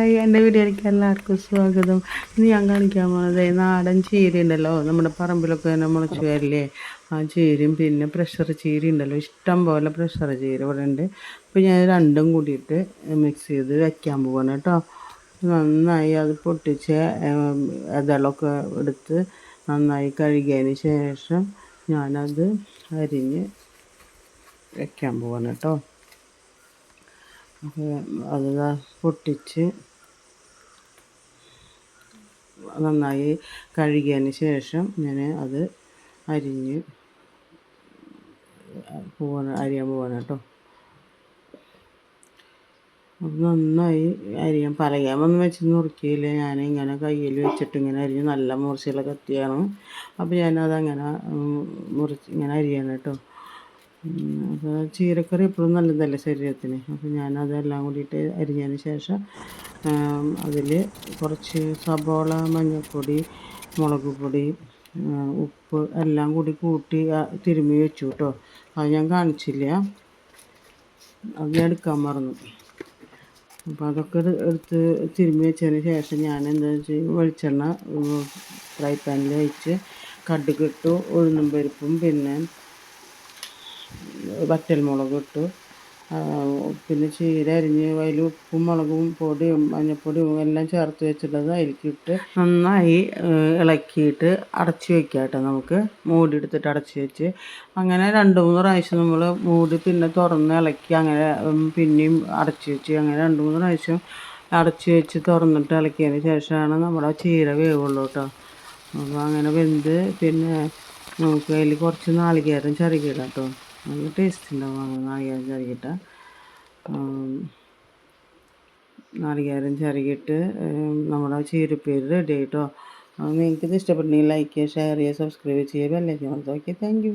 Hi, എൻ്റെ വീഡിയോയിലേക്ക് എല്ലാവർക്കും സ്വാഗതം. ഇന്ന് ഞാൻ കാണിക്കാൻ പോകുന്നത് നാടൻ ചീര ഉണ്ടല്ലോ, നമ്മുടെ പറമ്പിലൊക്കെ തന്നെ മുളച്ച് വരില്ലേ, ആ ചീരയും പിന്നെ പ്രഷർ ചീര ഉണ്ടല്ലോ, ഇഷ്ടം പോലെ പ്രഷർ ചീര ഇവിടെ ഉണ്ട്. അപ്പോൾ ഞാൻ രണ്ടും കൂടിയിട്ട് മിക്സ് ചെയ്ത് വയ്ക്കാൻ പോവാണ് കേട്ടോ. നന്നായി അത് പൊട്ടിച്ച് ഇതളൊക്കെ എടുത്ത് നന്നായി കഴുകിയതിന് ശേഷം ഞാനത് അരിഞ്ഞ് വയ്ക്കാൻ പോവാണ് കേട്ടോ. അത് പൊട്ടിച്ച് നന്നായി കഴുകിയതിന് ശേഷം ഞാൻ അത് അരിയാൻ പോവാണ് കേട്ടോ. നന്നായി അരിയാൻ പലകയമൊന്നും വെച്ച് നുറുക്കിയില്ല, ഞാൻ ഇങ്ങനെ കയ്യിൽ വെച്ചിട്ട് ഇങ്ങനെ അരിഞ്ഞ്, നല്ല മുറിച്ചുള്ള കത്തിയാണ്. അപ്പോൾ ഞാനതങ്ങനെ ഇങ്ങനെ അരിയാണ് കേട്ടോ. അപ്പോൾ ചീരക്കറി എപ്പോഴും നല്ലതല്ലേ ശരീരത്തിന്. അപ്പോൾ ഞാനതെല്ലാം കൂടിയിട്ട് അരിഞ്ഞതിന് ശേഷം അതിൽ കുറച്ച് സബോള, മഞ്ഞൾപ്പൊടി, മുളക് പൊടി, ഉപ്പ് എല്ലാം കൂട്ടി തിരുമ്മി വെച്ചു കേട്ടോ. അത് ഞാൻ കാണിച്ചില്ല, അത് ഞാൻ എടുക്കാൻ മറന്നു. അപ്പോൾ അതൊക്കെ എടുത്ത് തിരുമ്മി വെച്ചതിന് ശേഷം ഞാൻ എന്താ വെച്ചാൽ വെളിച്ചെണ്ണ ഫ്രൈ പാനിൽ വെച്ച് കടുകിട്ടു, ഉഴുന്നും പരിപ്പും പിന്നെ വറ്റൽമുളക് ഇട്ടു, പിന്നെ ചീര അരിഞ്ഞ് അതിൽ ഉപ്പും മുളകും പൊടിയും മഞ്ഞൾപ്പൊടിയും എല്ലാം ചേർത്ത് വെച്ചിട്ടത് അതിലേക്കിട്ട് നന്നായി ഇളക്കിയിട്ട് അടച്ച് വയ്ക്കുക കേട്ടോ. നമുക്ക് മൂടി എടുത്തിട്ട് അടച്ച് വെച്ച് അങ്ങനെ 2-3 പ്രാവശ്യം നമ്മൾ മൂടി പിന്നെ തുറന്ന് ഇളക്കി, അങ്ങനെ പിന്നെയും അടച്ച് വെച്ച്, അങ്ങനെ 2-3 പ്രാവശ്യം അടച്ച് വെച്ച് തുറന്നിട്ട് ഇളക്കിയതിന് ശേഷമാണ് നമ്മുടെ ചീര വേവുള്ളൂ കേട്ടോ. അപ്പോൾ അങ്ങനെ വെന്ത് പിന്നെ നമുക്ക് അതിൽ കുറച്ച് നാളികേരം ചിരകിയിടാം കേട്ടോ. നല്ല ടേസ്റ്റ് ഉണ്ടാവും അങ്ങനെ നാളികേരം ചിരകിയിട്ട് നമ്മുടെ ചീരപ്പേര് റെഡി ആയിട്ടോ. നിങ്ങൾക്കിത് ഇഷ്ടപ്പെട്ടെങ്കിൽ ലൈക്ക് ചെയ്യുക, ഷെയർ ചെയ്യുക, സബ്സ്ക്രൈബ് ചെയ്യുക, ബെല്ലൈക്കൺ അമർത്തുക. Okay, thank you.